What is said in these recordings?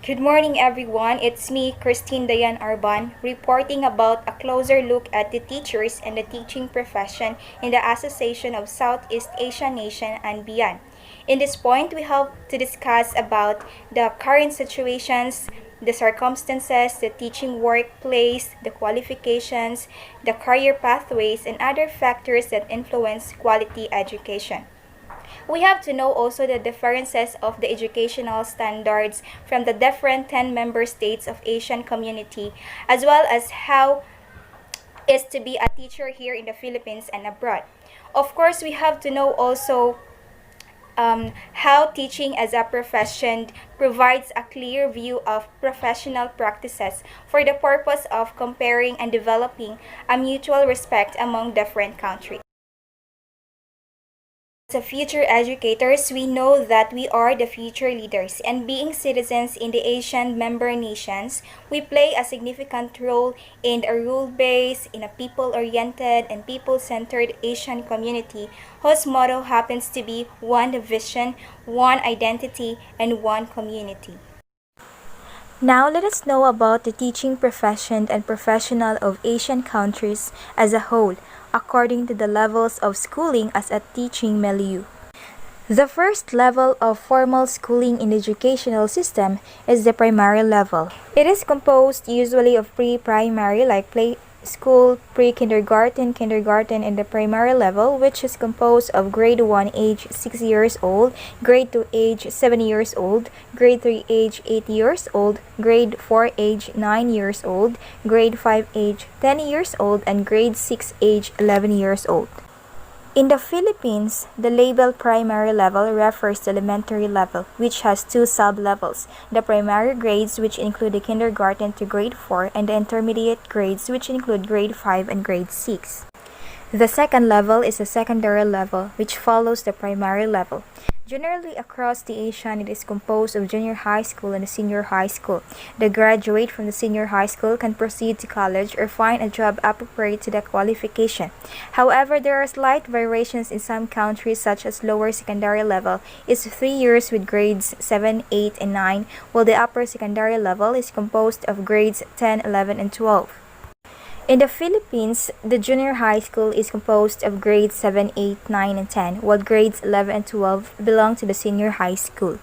Good morning, everyone. It's me, Christine Dayan Arban, reporting about a closer look at the teachers and the teaching profession in the Association of Southeast Asian Nation and beyond. In this point, we hope to discuss about the current situations, the circumstances, the teaching workplace, the qualifications, the career pathways, and other factors that influence quality education. We have to know also the differences of the educational standards from the different 10 member states of Asian community, as well as how is to be a teacher here in the Philippines and abroad. Of course, we have to know also how teaching as a profession provides a clear view of professional practices for the purpose of comparing and developing a mutual respect among different countries. As future educators, we know that we are the future leaders, and being citizens in the Asian member nations, we play a significant role in a rule-based, in a people-oriented, and people-centered Asian community whose motto happens to be one vision, one identity, and one community. Now let us know about the teaching profession and professional of Asian countries as a whole, according to the levels of schooling as a teaching milieu. The first level of formal schooling in the educational system is the primary level. It is composed usually of pre-primary like play school, pre-kindergarten, kindergarten, and the primary level, which is composed of grade 1 age 6 years old, grade 2 age 7 years old, grade 3 age 8 years old, grade 4 age 9 years old, grade 5 age 10 years old, and grade 6 age 11 years old. In the Philippines, the label primary level refers to elementary level, which has two sub-levels, the primary grades, which include the kindergarten to grade 4, and the intermediate grades, which include grade 5 and grade 6. The second level is the secondary level, which follows the primary level. Generally across the ASEAN, it is composed of junior high school and senior high school. The graduate from the senior high school can proceed to college or find a job appropriate to the qualification. However, there are slight variations in some countries, such as lower secondary level is 3 years with grades 7, 8, and 9, while the upper secondary level is composed of grades 10, 11, and 12. In the Philippines, the junior high school is composed of grades 7, 8, 9, and 10, while grades 11 and 12 belong to the senior high school.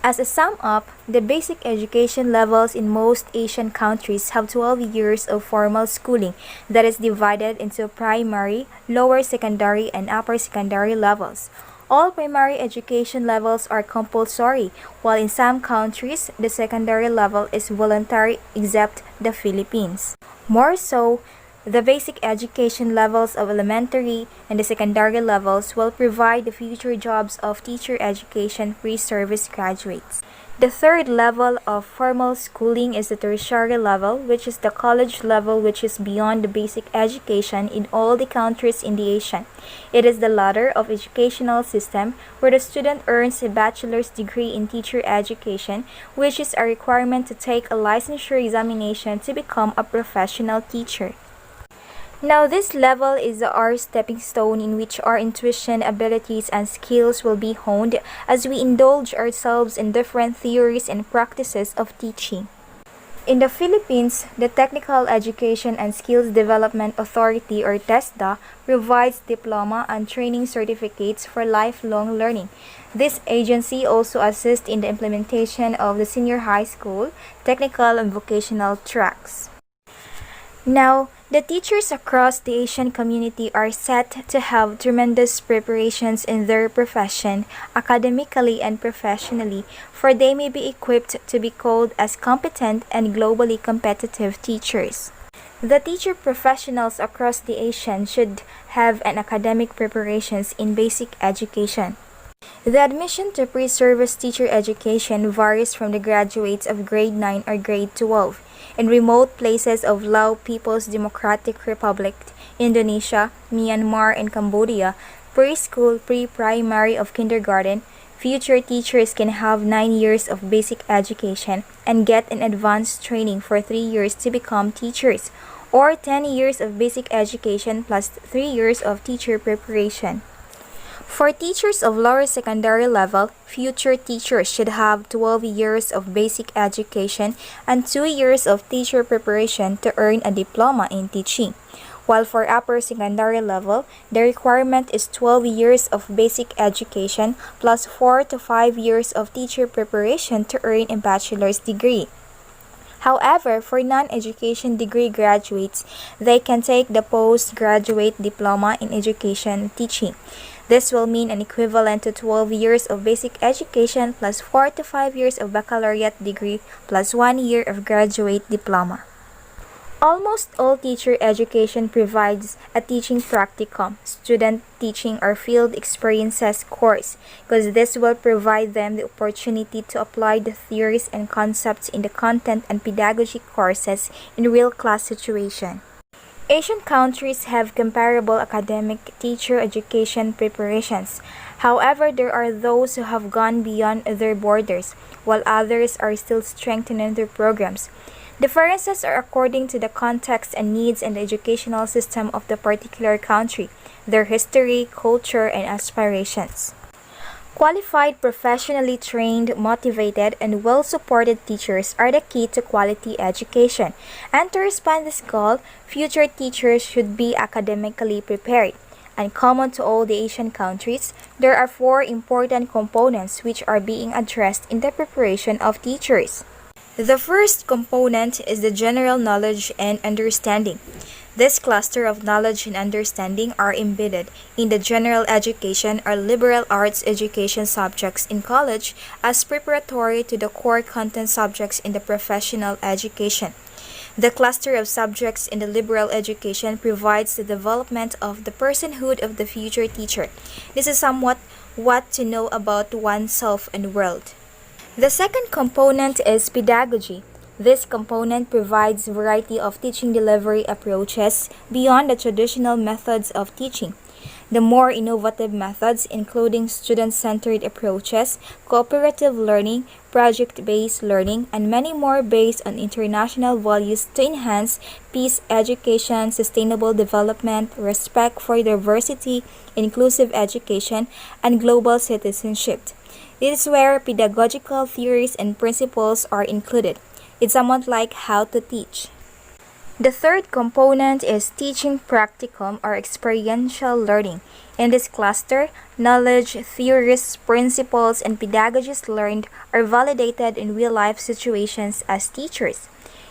As a sum up, the basic education levels in most Asian countries have 12 years of formal schooling that is divided into primary, lower secondary, and upper secondary levels. All primary education levels are compulsory, while in some countries, the secondary level is voluntary except the Philippines. More so, the basic education levels of elementary and the secondary levels will provide the future jobs of teacher education pre-service graduates. The third level of formal schooling is the tertiary level, which is the college level, which is beyond the basic education in all the countries in the ASEAN. It is the ladder of educational system where the student earns a bachelor's degree in teacher education, which is a requirement to take a licensure examination to become a professional teacher. Now, this level is our stepping stone in which our intuition, abilities, and skills will be honed as we indulge ourselves in different theories and practices of teaching. In the Philippines, the Technical Education and Skills Development Authority or TESDA provides diploma and training certificates for lifelong learning. This agency also assists in the implementation of the senior high school, technical and vocational tracks. Now, the teachers across the Asian community are set to have tremendous preparations in their profession, academically and professionally, for they may be equipped to be called as competent and globally competitive teachers. The teacher professionals across the ASEAN should have an academic preparations in basic education. The admission to pre-service teacher education varies from the graduates of grade 9 or grade 12. In remote places of Lao People's Democratic Republic, Indonesia, Myanmar, and Cambodia, preschool, pre-primary of kindergarten, future teachers can have 9 years of basic education and get an advanced training for 3 years to become teachers, or 10 years of basic education plus 3 years of teacher preparation. For teachers of lower secondary level, future teachers should have 12 years of basic education and 2 years of teacher preparation to earn a diploma in teaching. While for upper secondary level, the requirement is 12 years of basic education plus 4 to 5 years of teacher preparation to earn a bachelor's degree. However, for non-education degree graduates, they can take the postgraduate diploma in education teaching. This will mean an equivalent to 12 years of basic education plus 4 to 5 years of baccalaureate degree plus 1 year of graduate diploma. Almost all teacher education provides a teaching practicum, student teaching or field experiences course, because this will provide them the opportunity to apply the theories and concepts in the content and pedagogy courses in real class situation. Asian countries have comparable academic teacher education preparations. However, there are those who have gone beyond their borders, while others are still strengthening their programs. Differences are according to the context and needs and the educational system of the particular country, their history, culture, and aspirations. Qualified, professionally trained, motivated, and well-supported teachers are the key to quality education. And to respond this call, future teachers should be academically prepared. And common to all the Asian countries, there are 4 important components which are being addressed in the preparation of teachers. The first component is the general knowledge and understanding. This cluster of knowledge and understanding are embedded in the general education or liberal arts education subjects in college as preparatory to the core content subjects in the professional education. The cluster of subjects in the liberal education provides the development of the personhood of the future teacher. This is somewhat what to know about oneself and world. The second component is pedagogy. This component provides variety of teaching delivery approaches beyond the traditional methods of teaching. The more innovative methods, including student-centered approaches, cooperative learning, project-based learning, and many more based on international values to enhance peace, education, sustainable development, respect for diversity, inclusive education, and global citizenship. This is where pedagogical theories and principles are included. It's somewhat like how to teach. The third component is teaching practicum or experiential learning. In this cluster, knowledge, theories, principles, and pedagogies learned are validated in real-life situations as teachers.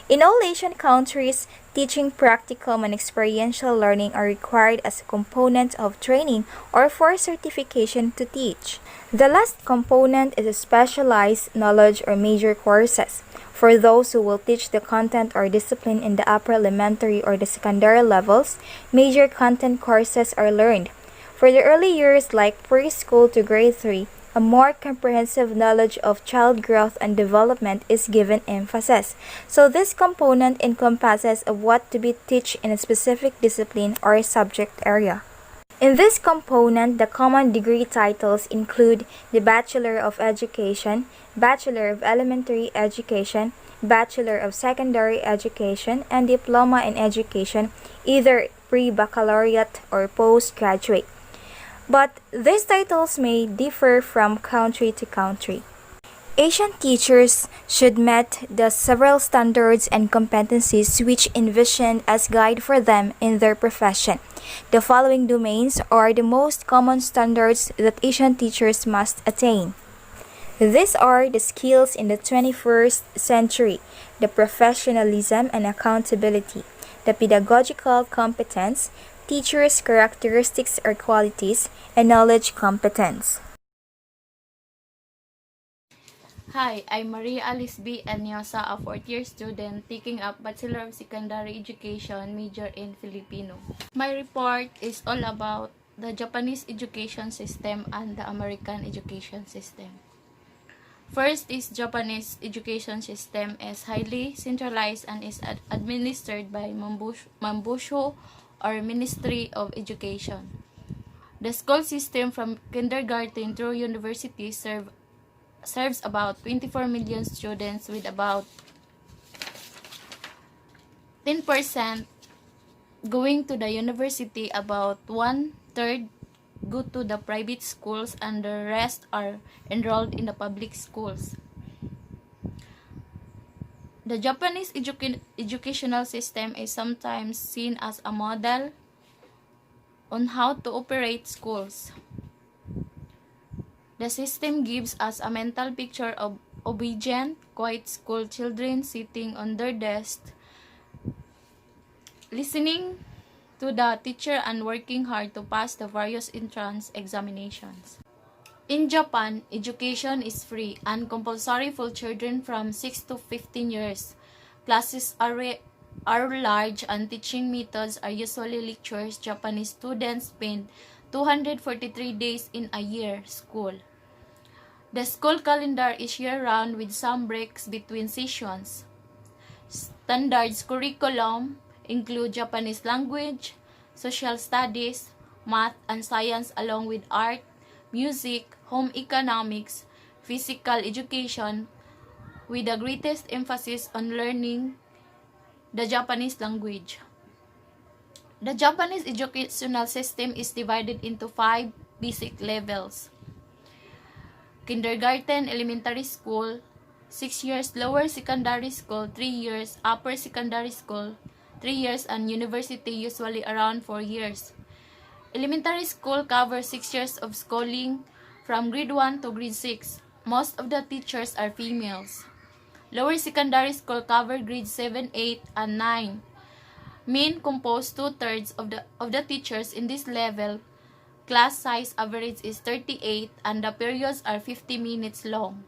In all Asian countries, teaching practicum and experiential learning are required as a component of training or for certification to teach. The last component is specialized knowledge or major courses. For those who will teach the content or discipline in the upper elementary or the secondary levels, major content courses are learned. For the early years like preschool to grade 3, a more comprehensive knowledge of child growth and development is given emphasis. So this component encompasses of what to be taught in a specific discipline or subject area. In this component, the common degree titles include the Bachelor of Education, Bachelor of Elementary Education, Bachelor of Secondary Education, and Diploma in Education, either pre-baccalaureate or postgraduate. But these titles may differ from country to country. Asian teachers should meet the several standards and competencies which envisioned as guide for them in their profession. The following domains are the most common standards that Asian teachers must attain. These are the skills in the 21st century, the professionalism and accountability, the pedagogical competence, teachers' characteristics or qualities, and knowledge competence. Hi, I'm Maria Alice B. Anyosa, a 4th-year student taking up Bachelor of Secondary Education major in Filipino. My report is all about the Japanese education system and the American education system. First is Japanese education system is highly centralized and is administered by Mambusho or Ministry of Education. The school system from kindergarten through university serves about 24 million students with about 10% going to the university, about one-third go to the private schools and the rest are enrolled in the public schools. The Japanese educational system is sometimes seen as a model on how to operate schools. The system gives us a mental picture of obedient, quiet school children sitting on their desks, listening to the teacher and working hard to pass the various entrance examinations. In Japan, education is free and compulsory for children from 6 to 15 years. Classes are large and teaching methods are usually lectures. Japanese students spend 243 days in a year school. The school calendar is year-round with some breaks between sessions. Standards curriculum include Japanese language, social studies, math and science along with art, music, home economics, physical education, with the greatest emphasis on learning the Japanese language. The Japanese educational system is divided into 5 basic levels. Kindergarten, elementary school, 6 years, lower secondary school, 3 years, upper secondary school, 3 years, and university usually around 4 years. Elementary school covers 6 years of schooling from grade 1 to grade 6. Most of the teachers are females. Lower secondary school covers grades 7, 8, and 9. Men compose 2/3 of the teachers in this level. Class size average is 38 and the periods are 50 minutes long.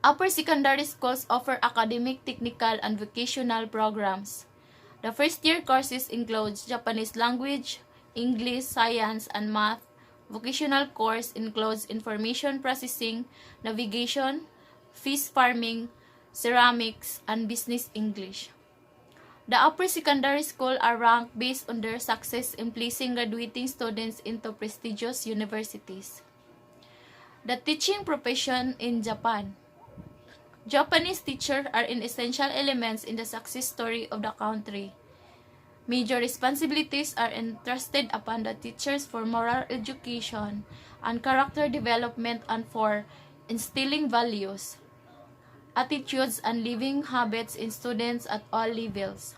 Upper secondary schools offer academic, technical, and vocational programs. The first-year courses include Japanese language, English, science, and math. Vocational course includes information processing, navigation, fish farming, ceramics, and business English. The upper secondary school are ranked based on their success in placing graduating students into prestigious universities. The teaching profession in Japan. Japanese teachers are essential elements in the success story of the country. Major responsibilities are entrusted upon the teachers for moral education and character development and for instilling values, attitudes, and living habits in students at all levels.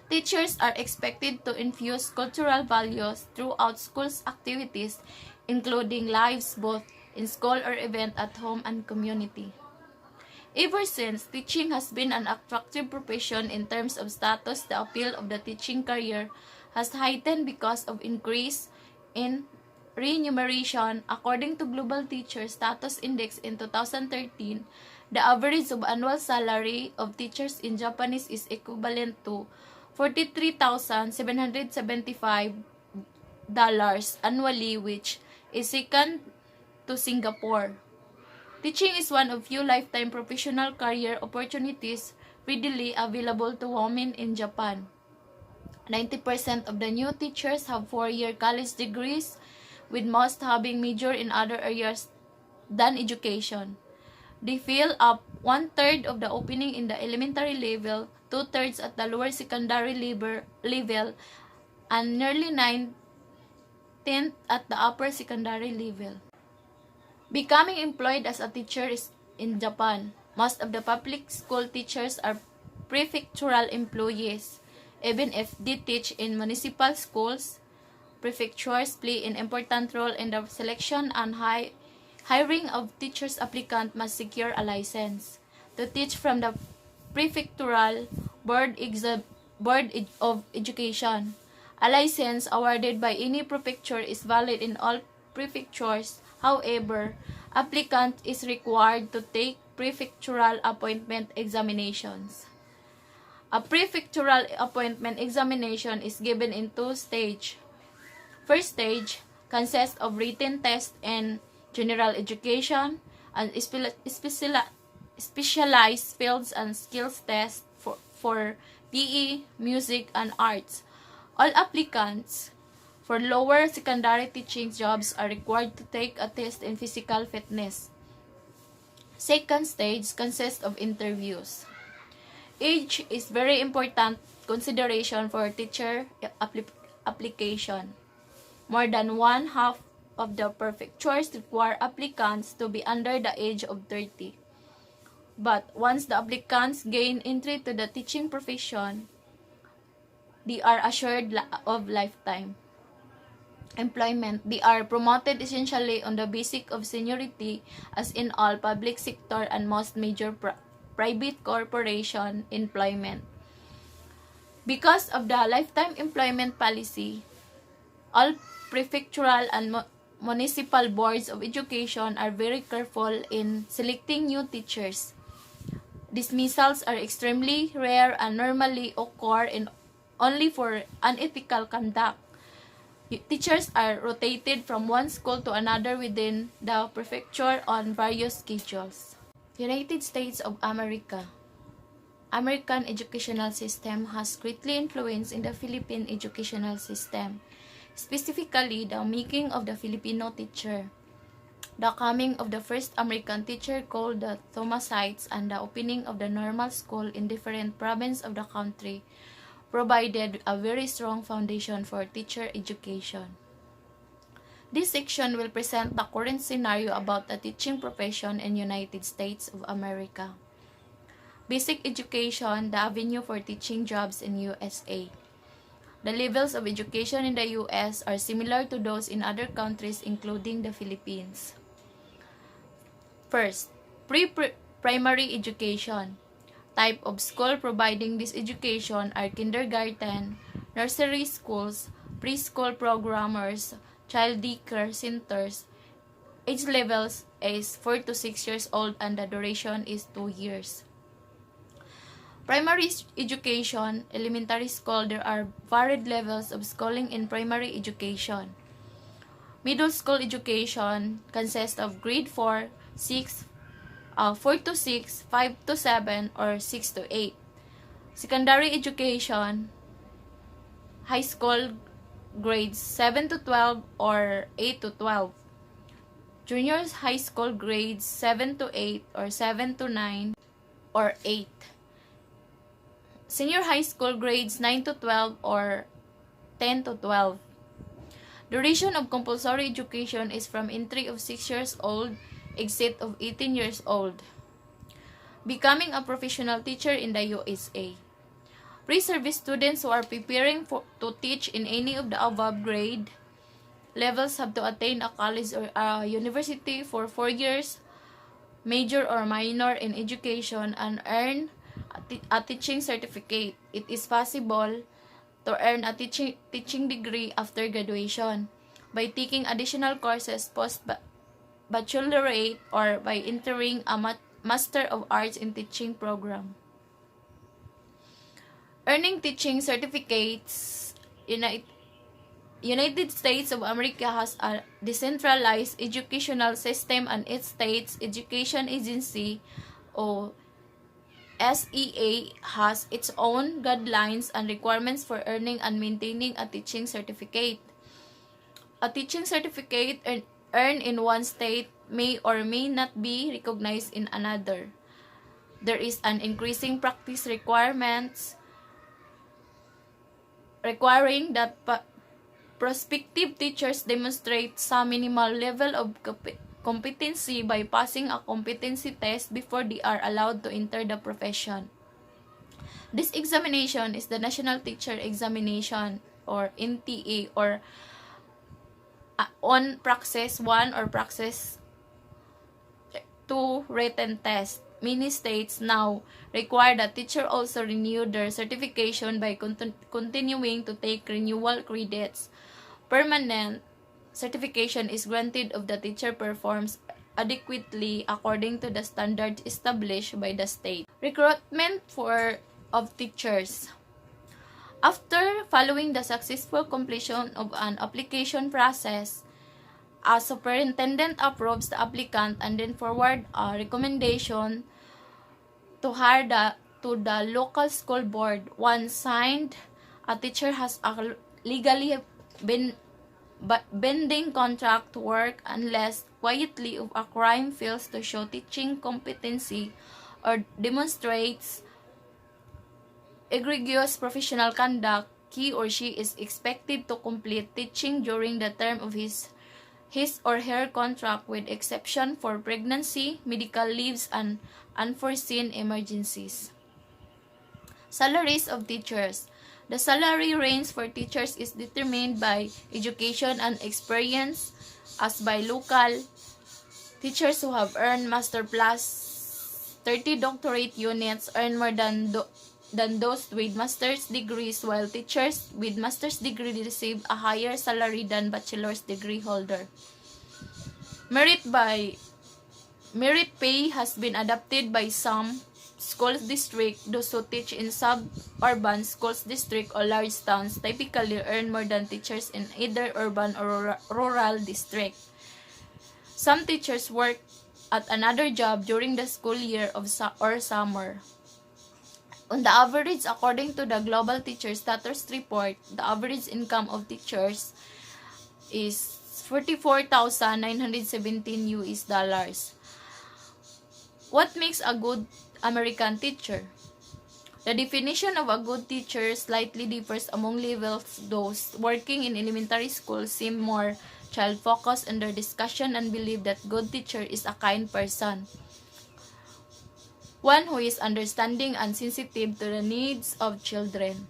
Teachers are expected to infuse cultural values throughout school's activities, including lives both in school or event at home and community. Ever since, teaching has been an attractive profession in terms of status. The appeal of the teaching career has heightened because of increase in remuneration. According to Global Teacher Status Index in 2013, the average of annual salary of teachers in Japanese is equivalent to $43,775 annually, which is second to Singapore. Teaching is one of few lifetime professional career opportunities readily available to women in Japan. 90% of the new teachers have 4-year college degrees, with most having major in other areas than education. They fill up 1/3 of the opening in the elementary level, 2/3 at the lower secondary level, and nearly 9/10 at the upper secondary level. Becoming employed as a teacher is in Japan. Most of the public school teachers are prefectural employees. Even if they teach in municipal schools, prefectures play an important role in the selection and hiring of teachers. Applicant must secure a license to teach from the prefectural board of education. A license awarded by any prefecture is valid in all prefectures. However, applicant is required to take prefectural appointment examinations. A prefectural appointment examination is given in 2 stages. First stage consists of written test in general education and specialized fields and skills tests for PE, music, and arts. All applicants for lower secondary teaching jobs are required to take a test in physical fitness. Second stage consists of interviews. Age is very important consideration for teacher application. More than one half of the prefectures require applicants to be under the age of 30. But once the applicants gain entry to the teaching profession, they are assured of lifetime employment. They are promoted essentially on the basis of seniority, as in all public sector and most major private corporation employment. Because of the lifetime employment policy, all prefectural and municipal boards of education are very careful in selecting new teachers. Dismissals are extremely rare and normally occur only for unethical conduct. Teachers are rotated from one school to another within the prefecture on various schedules. United States of America. American educational system has greatly influenced in the Philippine educational system, specifically the making of the Filipino teacher, the coming of the first American teacher called the Thomasites, and the opening of the normal school in different provinces of the country provided a very strong foundation for teacher education. This section will present the current scenario about the teaching profession in United States of America. Basic education, the avenue for teaching jobs in USA. The levels of education in the US are similar to those in other countries, including the Philippines. First, pre-primary education. Type of school providing this education are kindergarten, nursery schools, preschool programmers, child daycare centers. Age levels is 4 to 6 years old and the duration is 2 years. Primary education, elementary school, there are varied levels of schooling in primary education. Middle school education consists of grade 4, 6, 4 to 6, 5 to 7, or 6 to 8. Secondary education, high school grades 7 to 12 or 8 to 12. Junior high school grades 7 to 8 or 7 to 9 or 8. Senior high school grades 9 to 12 or 10 to 12. Duration of compulsory education is from entry of 6 years old, exit of 18 years old. Becoming a professional teacher in the USA. Pre-service students who are preparing to teach in any of the above grade levels have to attain a college or a university for 4 years, major or minor in education, and earn a teaching certificate. It is possible to earn a teaching degree after graduation by taking additional courses post-baccalaureate or by entering a Master of Arts in Teaching program. Earning teaching certificates. United States of America has a decentralized educational system, and its state's education agency, or SEA, has its own guidelines and requirements for earning and maintaining a teaching certificate. A teaching certificate earned in one state may or may not be recognized in another. There is an increasing practice requirements requiring that prospective teachers demonstrate some minimal level of competency by passing a competency test before they are allowed to enter the profession. This examination is the National Teacher Examination, or NTA, or on Praxis 1 or Praxis 2 written test. Many states now require that teacher also renew their certification by continuing to take renewal credits. Permanent certification is granted if the teacher performs adequately according to the standards established by the state. Recruitment of teachers. After following the successful completion of an application process, a superintendent approves the applicant and then forward a recommendation to hire to the local school board. Once signed, a teacher has a legally binding contract to work unless quietly of a crime fails to show teaching competency or demonstrates egregious professional conduct he or she is expected to complete teaching during the term of his or her contract, with exception for pregnancy, medical leaves, and unforeseen emergencies. Salaries of teachers. The salary range for teachers is determined by education and experience, as by local teachers who have earned master plus 30 doctorate units earn more than those with master's degrees, while teachers with master's degree receive a higher salary than bachelor's degree holder. Merit pay has been adopted by some school districts. Those who teach in suburban school district or large towns typically earn more than teachers in either urban or rural district. Some teachers work at another job during the school year or summer. On the average, according to the Global Teacher Status Report, the average income of teachers is $44,917. What makes a good American teacher? The definition of a good teacher slightly differs among levels. Those working in elementary school seem more child-focused in their discussion and believe that good teacher is a kind person, one who is understanding and sensitive to the needs of children.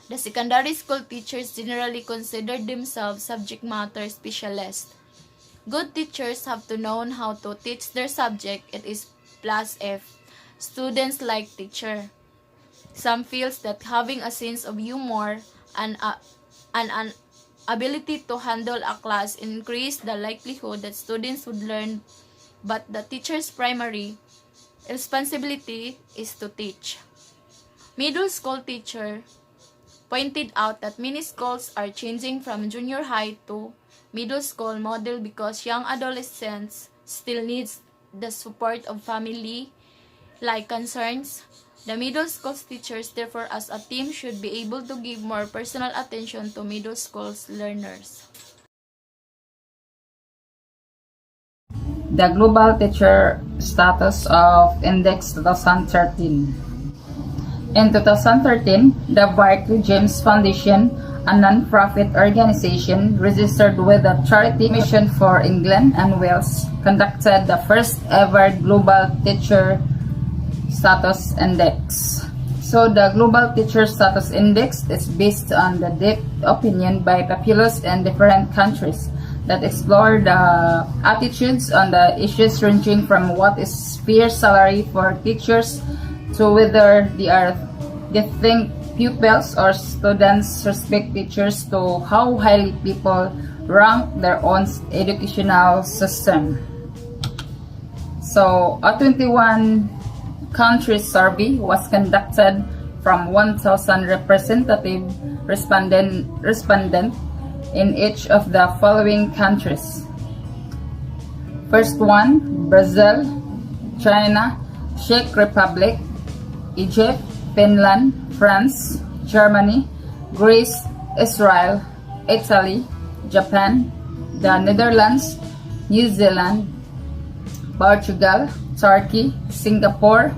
The secondary school teachers generally consider themselves subject matter specialists. Good teachers have to know how to teach their subject. It is plus F. Students like teacher. Some feels that having a sense of humor and an ability to handle a class increase the likelihood that students would learn, but the teacher's primary responsibility is to teach. Middle school teacher pointed out that many schools are changing from junior high to middle school model because young adolescents still needs the support of family-like concerns. The middle school teachers, therefore, as a team, should be able to give more personal attention to middle school learners. The Global Teacher Status of Index 2013. In 2013, the Barclay James Foundation, a non-profit organization registered with the Charity Mission for England and Wales, conducted the first ever Global Teacher Status Index. So the Global Teacher Status Index is based on the deep opinion by populace in different countries that explore the attitudes on the issues ranging from what is fair salary for teachers to whether they think pupils or students respect teachers to how highly people rank their own educational system. So a 21 countries survey was conducted from 1,000 representative respondents in each of the following countries. First one, Brazil, China, Czech Republic, Egypt, Finland, France, Germany, Greece, Israel, Italy, Japan, the Netherlands, New Zealand, Portugal, Turkey, Singapore,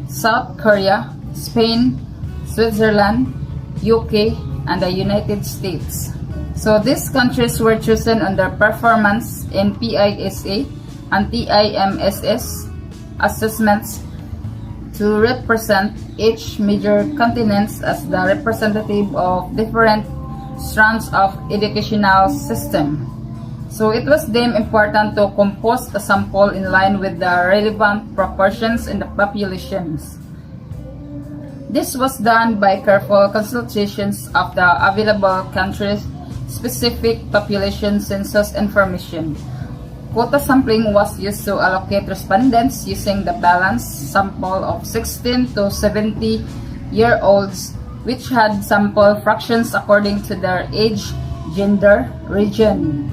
South Korea, Spain, Switzerland, UK, and the United States. So these countries were chosen on their performance in PISA and TIMSS assessments to represent each major continent as the representative of different strands of educational system. So it was deemed important to compose a sample in line with the relevant proportions in the populations. This was done by careful consultations of the available country-specific population census information. Quota sampling was used to allocate respondents using the balanced sample of 16 to 70-year-olds, which had sample fractions according to their age, gender, region.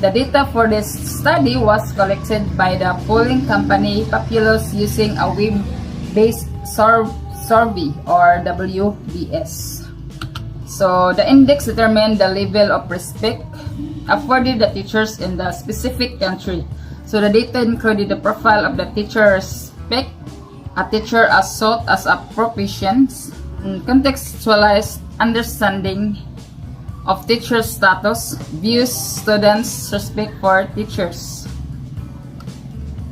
The data for this study was collected by the polling company Populous using a web-based survey or WBS. So the index determined the level of respect afforded the teachers in the specific country. So the data included the profile of the teacher respect a teacher as sought as a proficient, contextualized understanding of teacher status, views students' respect for teachers.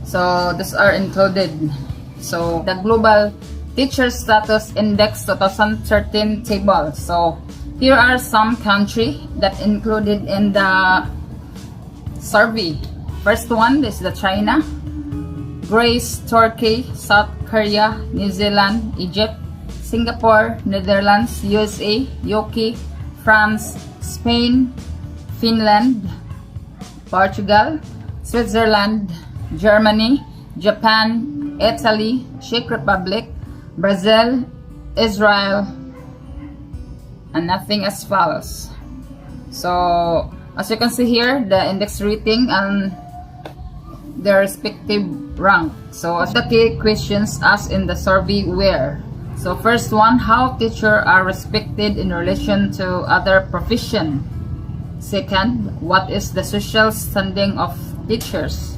So these are included. So the Global Teacher Status Index 2013 table. So here are some countries that included in the survey. First one is the China, Greece, Turkey, South Korea, New Zealand, Egypt, Singapore, Netherlands, USA, UK, France, Spain, Finland, Portugal, Switzerland, Germany, Japan, Italy, Czech Republic, Brazil, Israel, and nothing as follows. So as you can see here, the index rating and their respective rank. So as the key questions asked in the survey were: so first one, how teachers are respected in relation to other profession. Second, what is the social standing of teachers?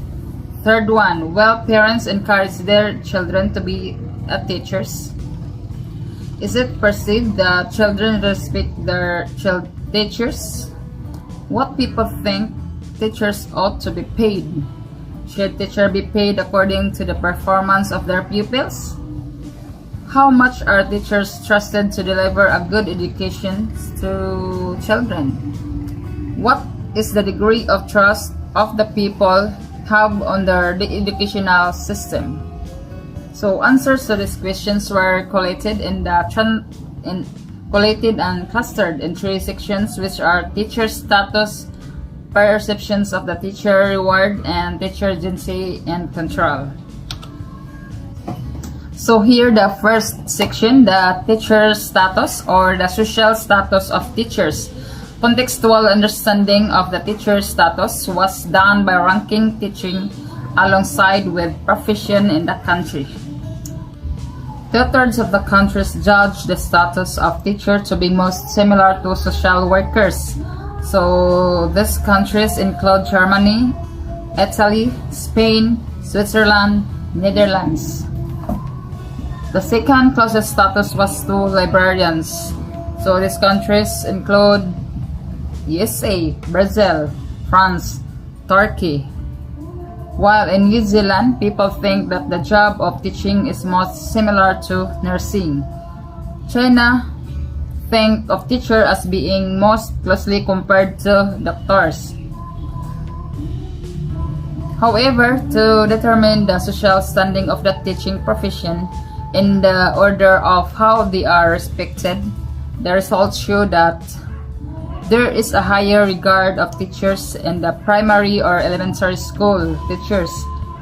Third one, will parents encourage their children to be teachers? Is it perceived that children respect their teachers? What people think teachers ought to be paid? Should teachers be paid according to the performance of their pupils? How much are teachers trusted to deliver a good education to children? What is the degree of trust of the people have under the educational system? So answers to these questions were collated and clustered in three sections, which are teacher status, perceptions of the teacher, reward, and teacher agency and control. So here the first section, the teacher status or the social status of teachers. Contextual understanding of the teacher status was done by ranking teaching alongside with profession in the country. 2/3 of the countries judge the status of teacher to be most similar to social workers. So these countries include Germany, Italy, Spain, Switzerland, Netherlands. The second closest status was to librarians. So these countries include USA, Brazil, France, Turkey. While in New Zealand, people think that the job of teaching is most similar to nursing. China think of teacher as being most closely compared to doctors. However, to determine the social standing of the teaching profession in the order of how they are respected, the results show that there is a higher regard of teachers in the primary or elementary school teachers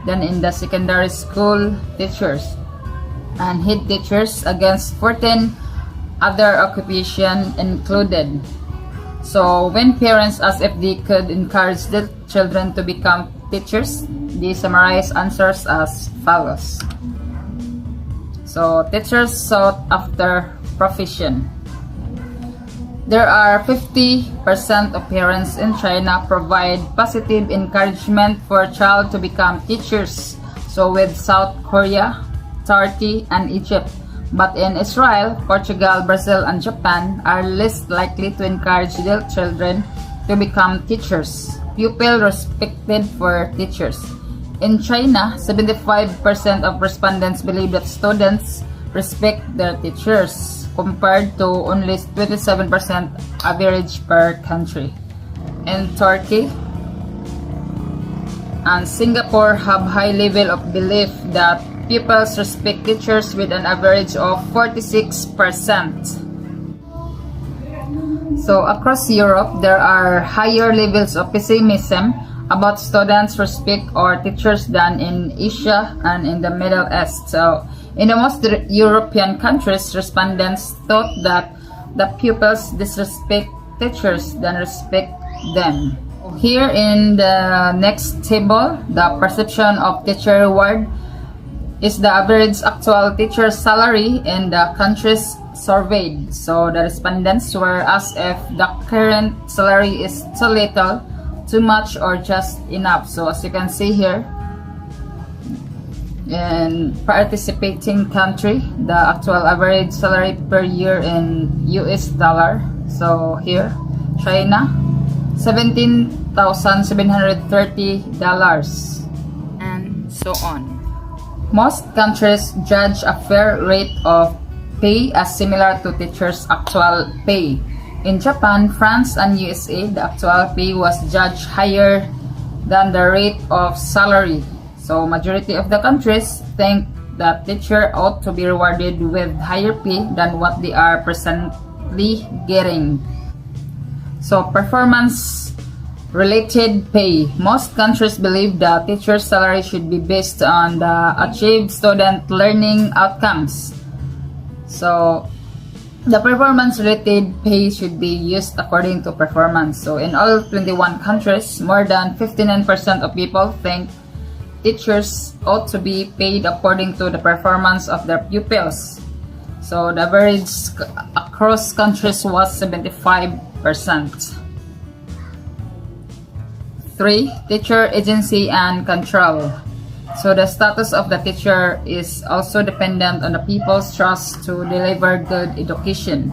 than in the secondary school teachers and head teachers against 14 other occupations included. So when parents asked if they could encourage their children to become teachers, they summarize answers as follows. So teachers sought after profession. There are 50% of parents in China provide positive encouragement for a child to become teachers. So with South Korea, Turkey, and Egypt. But in Israel, Portugal, Brazil, and Japan are least likely to encourage their children to become teachers. Pupils respected for teachers. In China, 75% of respondents believe that students respect their teachers, compared to only 27% average per country. In Turkey and Singapore have high level of belief that pupils respect teachers with an average of 46%. So across Europe, there are higher levels of pessimism about students' respect or teachers than in Asia and in the Middle East. So in the most European countries, respondents thought that the pupils disrespect teachers than respect them. Here in the next table, the perception of teacher reward is the average actual teacher salary in the countries surveyed. So the respondents were asked if the current salary is too little, too much, or just enough. So as you can see here, In participating country, the actual average salary per year in US dollar. So here, China, $17,730, and so on. Most countries judge a fair rate of pay as similar to teachers' actual pay. In Japan, France, and USA, the actual pay was judged higher than the rate of salary. So majority of the countries think that teacher ought to be rewarded with higher pay than what they are presently getting. So performance related pay. Most countries believe the teacher's salary should be based on the achieved student learning outcomes. So the performance-related pay should be used according to performance. So in all 21 countries, more than 59% of people think teachers ought to be paid according to the performance of their pupils. So the average across countries was 75%. 3. Teacher agency and control. So the status of the teacher is also dependent on the people's trust to deliver good education.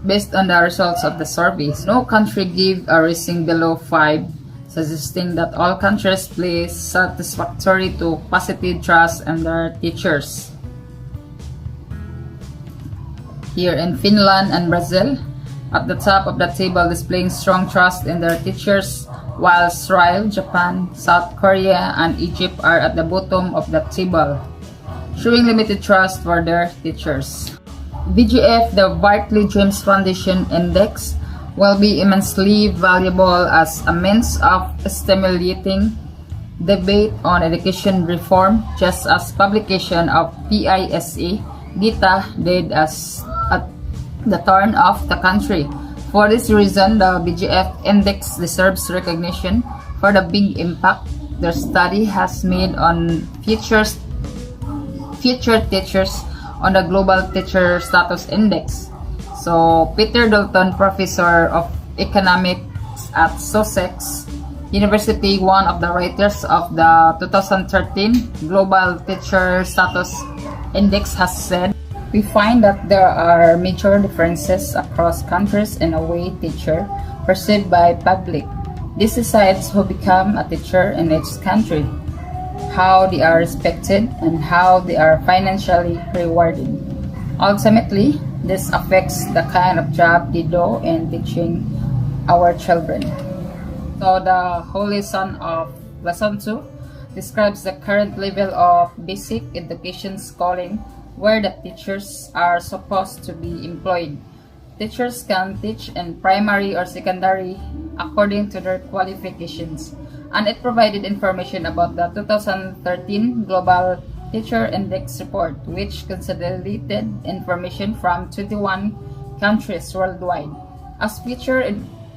Based on the results of the surveys, no country gave a rating below 5, suggesting that all countries place satisfactory to positive trust in their teachers. Here in Finland and Brazil, at the top of the table displaying strong trust in their teachers, while Israel, Japan, South Korea, and Egypt are at the bottom of the table, showing limited trust for their teachers. VGF, the Bartley James Foundation Index, will be immensely valuable as a means of stimulating debate on education reform, just as publication of PISA data did as at the turn of the country. For this reason, the BGF Index deserves recognition for the big impact their study has made on future teachers on the Global Teacher Status Index. So, Peter Dalton, professor of economics at Sussex University, one of the writers of the 2013 Global Teacher Status Index, has said, "We find that there are major differences across countries in a way teacher perceived by public. This decides who become a teacher in each country, how they are respected, and how they are financially rewarded. Ultimately, this affects the kind of job they do in teaching our children." So the whole lesson of Lesson 2 describes the current level of basic education schooling where the teachers are supposed to be employed. Teachers can teach in primary or secondary according to their qualifications, and it provided information about the 2013 Global Teacher Index report, which consolidated information from 21 countries worldwide. As future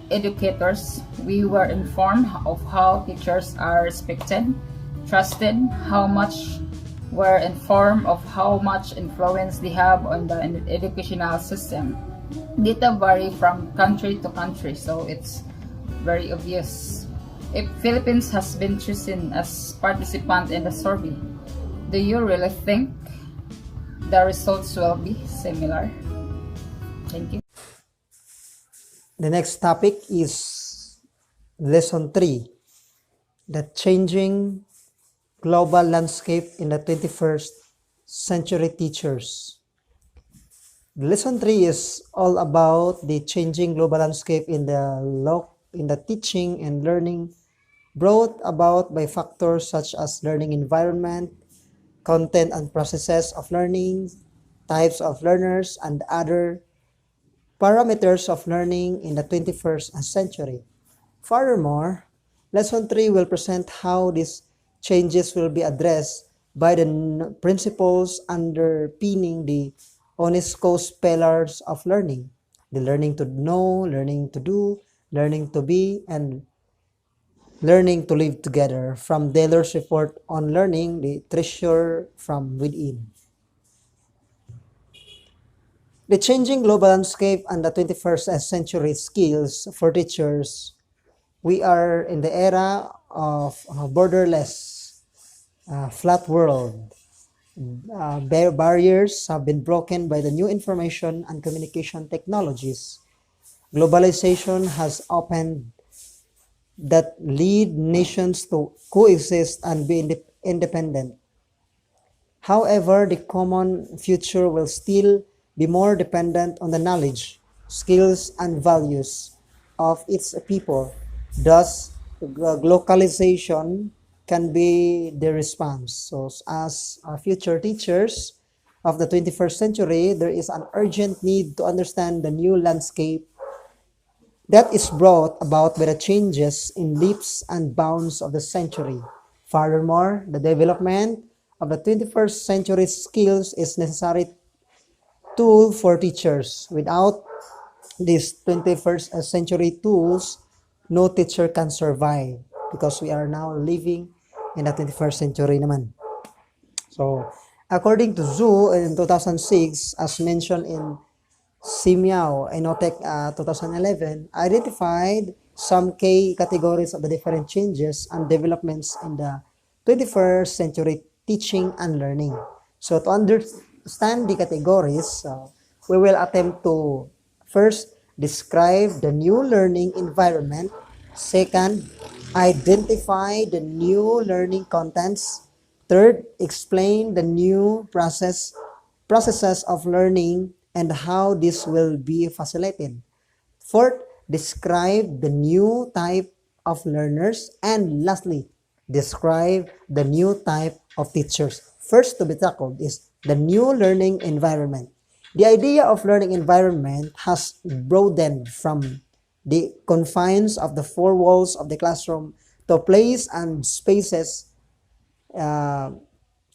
educators, we were informed of how teachers are respected, trusted, how much were informed of how much influence they have on the educational system. Data vary from country to country, so it's very obvious. If Philippines has been chosen as participant in the survey, do you really think the results will be similar? Thank you. The next topic is Lesson 3, the changing global landscape in the 21st century teachers. Lesson 3 is all about the changing global landscape in the teaching and learning brought about by factors such as learning environment, content and processes of learning, types of learners, and other parameters of learning in the 21st century. Furthermore, Lesson 3 will present how these changes will be addressed by the principles underpinning the UNESCO's pillars of learning: the learning to know, learning to do, learning to be, and learning to live together, from Taylor's report on learning, the treasure from within. The changing global landscape and the 21st century skills for teachers. We are in the era of borderless, flat world. Barriers have been broken by the new information and communication technologies. Globalization has opened that lead nations to coexist and be independent. However, the common future will still be more dependent on the knowledge, skills, and values of its people. Thus, localization can be the response. So, as future teachers of the 21st century, there is an urgent need to understand the new landscape that is brought about by the changes in leaps and bounds of the century. Furthermore, the development of the 21st century skills is necessary tool for teachers. Without these 21st century tools, no teacher can survive because we are now living in the 21st century naman. So, according to Zhu in 2006, as mentioned in SEMI-FINAL Inotech 2011 identified some key categories of the different changes and developments in the 21st century teaching and learning. So to understand the categories, we will attempt to first describe the new learning environment. Second, identify the new learning contents. Third, explain the new processes of learning and how this will be facilitated. Fourth, describe the new type of learners. And lastly, describe the new type of teachers. First to be tackled is the new learning environment. The idea of learning environment has broadened from the confines of the four walls of the classroom to place and spaces uh,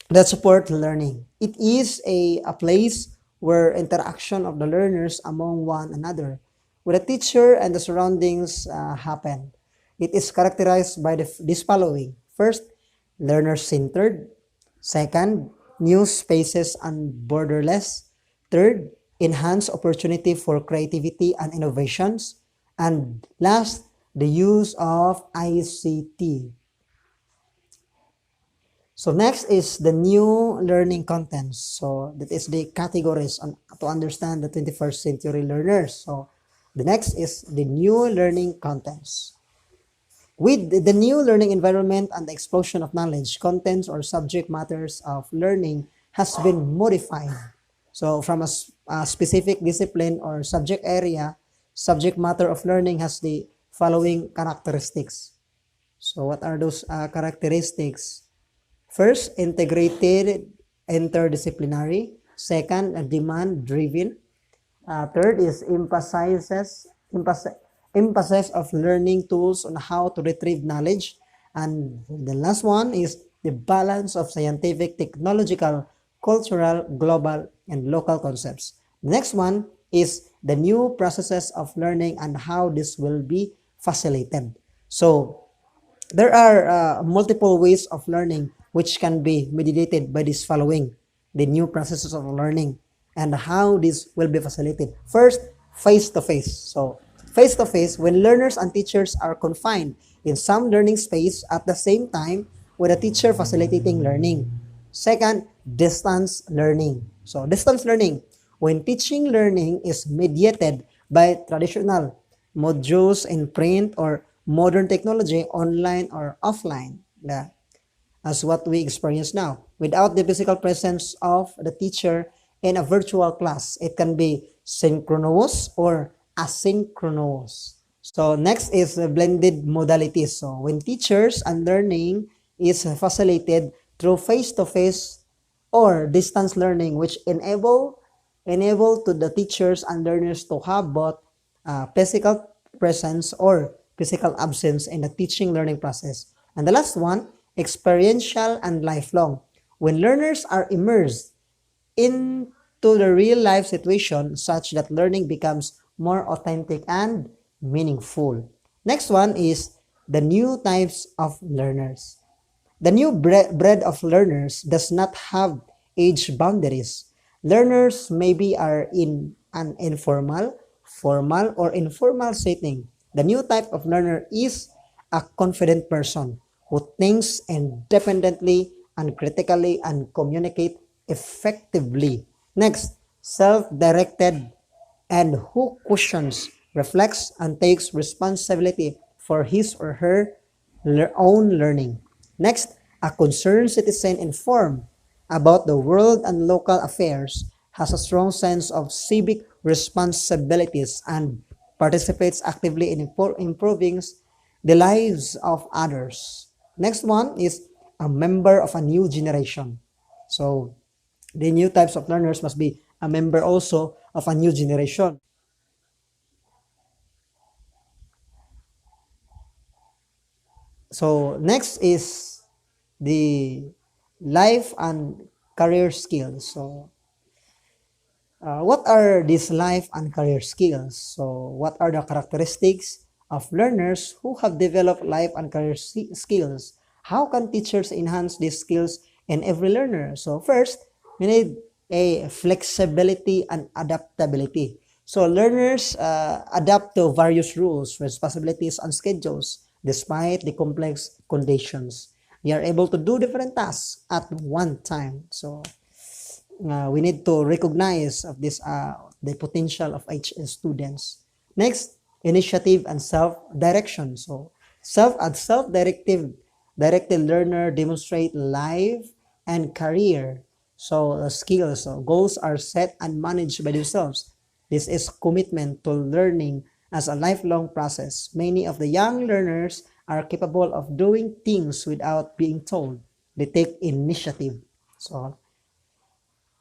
that support learning. It is a place where interaction of the learners among one another, where the teacher and the surroundings happen. It is characterized by this following. First, learner-centered. Second, new spaces and borderless. Third, enhanced opportunity for creativity and innovations. And last, the use of ICT. So next is the new learning contents. So that is the categories to understand the 21st century learners. So the next is the new learning contents. With the new learning environment and the explosion of knowledge, contents or subject matters of learning has been modified. So from a specific discipline or subject area, subject matter of learning has the following characteristics. So what are those characteristics? First, integrated, interdisciplinary. Second, demand-driven. Third is emphasis of learning tools on how to retrieve knowledge. And the last one is the balance of scientific, technological, cultural, global, and local concepts. The next one is the new processes of learning and how this will be facilitated. So, there are multiple ways of learning which can be mediated by this following, the new processes of learning and how this will be facilitated. First, face-to-face. So, face-to-face, when learners and teachers are confined in some learning space at the same time with a teacher facilitating learning. Second, distance learning. So, distance learning, when teaching learning is mediated by traditional modules in print or modern technology, online or offline, as what we experience now. Without the physical presence of the teacher in a virtual class, it can be synchronous or asynchronous. So next is blended modalities. So when teachers and learning is facilitated through face-to-face or distance learning, which enable to the teachers and learners to have both physical presence or physical absence in the teaching learning process. And the last one, experiential and lifelong. When learners are immersed into the real life situation such that learning becomes more authentic and meaningful. Next one is the new types of learners. The new breed of learners does not have age boundaries. Learners maybe are in an informal, formal, or informal setting. The new type of learner is a confident person who thinks independently and critically and communicate effectively. Next, self-directed and who questions, reflects, and takes responsibility for his or her own learning. Next, a concerned citizen informed about the world and local affairs, has a strong sense of civic responsibilities, and participates actively in improving the lives of others. Next one is a member of a new generation. So the new types of learners must be a member also of a new generation. So next is the life and career skills. So what are these life and career skills? So what are the characteristics of learners who have developed life and career skills? How can teachers enhance these skills in every learner? So first, we need a flexibility and adaptability. So learners adapt to various rules, responsibilities, and schedules despite the complex conditions. They are able to do different tasks at one time. So we need to recognize of this the potential of each students. Next, initiative and self-direction. So directed learner demonstrate life and career. So skills, so goals are set and managed by themselves. This is commitment to learning as a lifelong process. Many of the young learners are capable of doing things without being told. They take initiative. So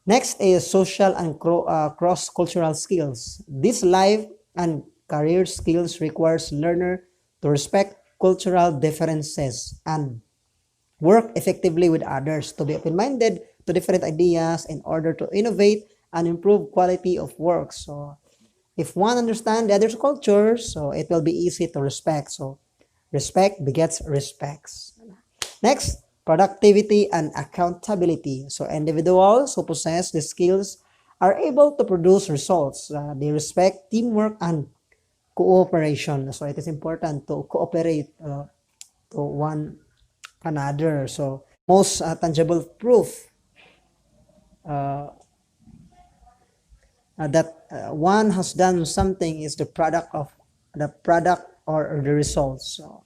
next is social and cross-cultural skills. This life and career skills requires learner to respect cultural differences and work effectively with others, to be open-minded to different ideas in order to innovate and improve quality of work. So if one understands the other's culture, so it will be easy to respect. So respect begets respects. Next, productivity and accountability. So individuals who possess the skills are able to produce results. They respect teamwork and cooperation. So it is important to cooperate to one another. So most tangible proof that one has done something is the product or the results. So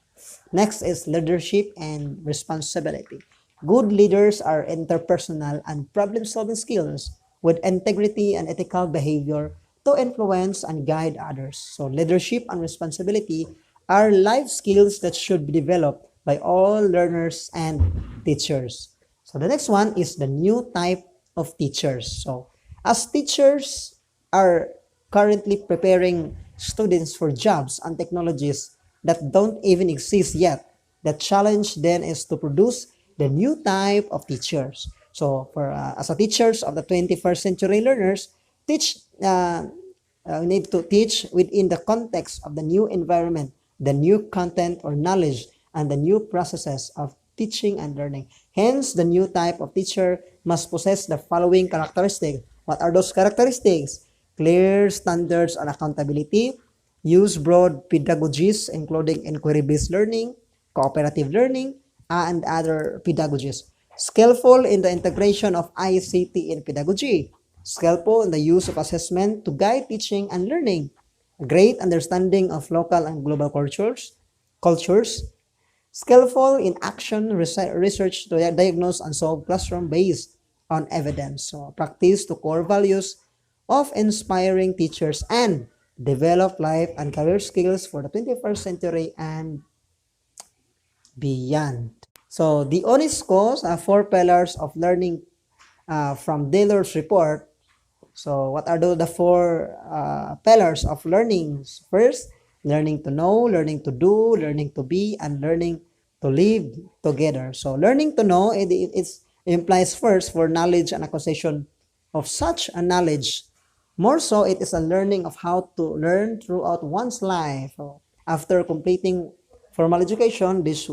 next is leadership and responsibility. Good leaders are interpersonal and problem-solving skills with integrity and ethical behavior to influence and guide others. So leadership and responsibility are life skills that should be developed by all learners and teachers. So the next one is the new type of teachers. So as teachers are currently preparing students for jobs and technologies that don't even exist yet, the challenge then is to produce the new type of teachers. So for as a teachers of the 21st century learners, teach need to teach within the context of the new environment, the new content or knowledge, and the new processes of teaching and learning. Hence, the new type of teacher must possess the following characteristics. What are those characteristics? Clear standards and accountability, use broad pedagogies including inquiry-based learning, cooperative learning, and other pedagogies. Skillful in the integration of ICT in pedagogy. Skillful in the use of assessment to guide teaching and learning. Great understanding of local and global cultures. Skillful in action research to diagnose and solve classroom based on evidence. So practice to core values of inspiring teachers and develop life and career skills for the 21st century and beyond. So the ONISCO's four pillars of learning from Taylor's report. So what are the four pillars of learning? First, learning to know, learning to do, learning to be, and learning to live together. So learning to know, it implies first for knowledge and acquisition of such a knowledge. More so, it is a learning of how to learn throughout one's life. So, after completing formal education, this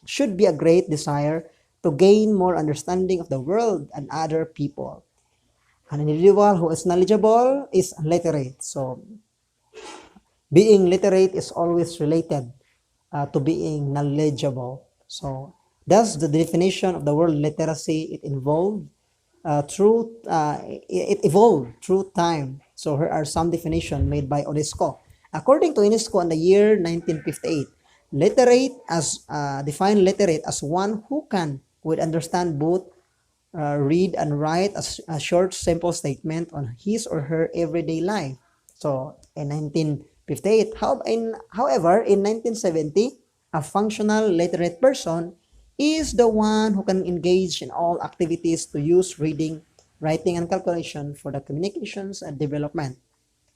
should be a great desire to gain more understanding of the world and other people. An individual who is knowledgeable is literate. So, being literate is always related to being knowledgeable. So, thus the definition of the word literacy it evolved through time. So here are some definitions made by UNESCO. According to UNESCO in the year 1958, define literate as one who can would understand both read and write a short simple statement on his or her everyday life. So in 1958, however, in 1970, a functional literate person is the one who can engage in all activities to use reading, writing, and calculation for the communications and development.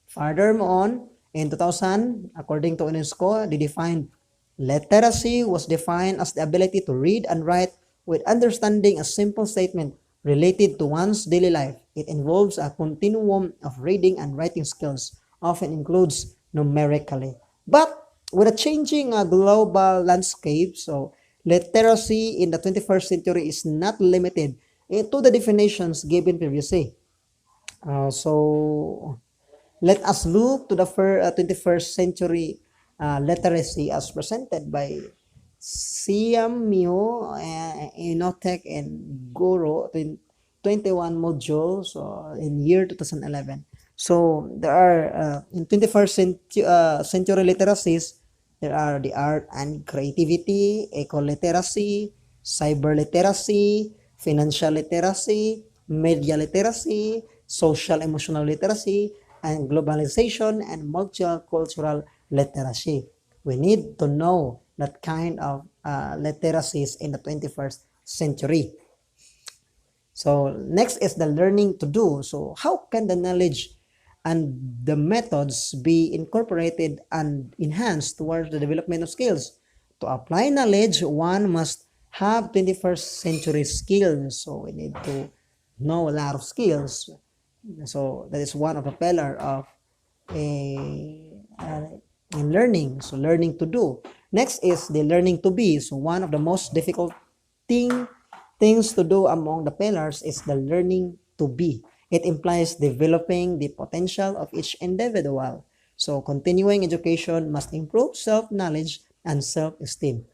Furthermore, in 2000, according to UNESCO, they defined literacy was defined as the ability to read and write with understanding a simple statement related to one's daily life. It involves a continuum of reading and writing skills, often includes numerically. But with a changing global landscape, so literacy in the 21st century is not limited to the definitions given previously. So let us look to the 21st century literacy as presented by Siam Mio, Inotech, and Goro 21 modules in year 2011. So there are in 21st century literacies, there are the art and creativity, eco-literacy, cyber literacy, financial literacy, media literacy, social emotional literacy, and globalization and multicultural literacy. We need to know that kind of literacies in the 21st century. So next is the learning to do. So how can the knowledge and the methods be incorporated and enhanced towards the development of skills? To apply knowledge, one must have 21st century skills. So we need to know a lot of skills. So that is one of the pillar of in learning. So learning to do. Next is the learning to be. So one of the most difficult things to do among the pillars is the learning to be. It implies developing the potential of each individual. So continuing education must improve self-knowledge and self-esteem.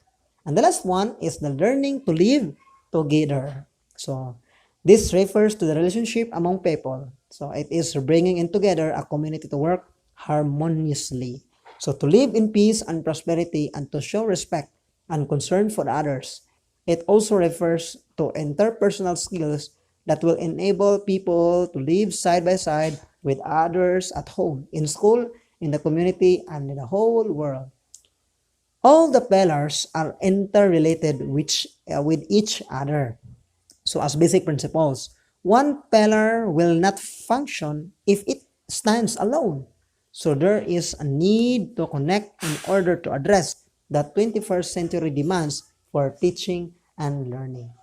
And the last one is the learning to live together. So this refers to the relationship among people. So it is bringing in together a community to work harmoniously. So to live in peace and prosperity and to show respect and concern for others. It also refers to interpersonal skills that will enable people to live side by side with others at home, in school, in the community, and in the whole world. All the pillars are interrelated with each other. So as basic principles, one pillar will not function if it stands alone. So there is a need to connect in order to address the 21st century demands for teaching and learning.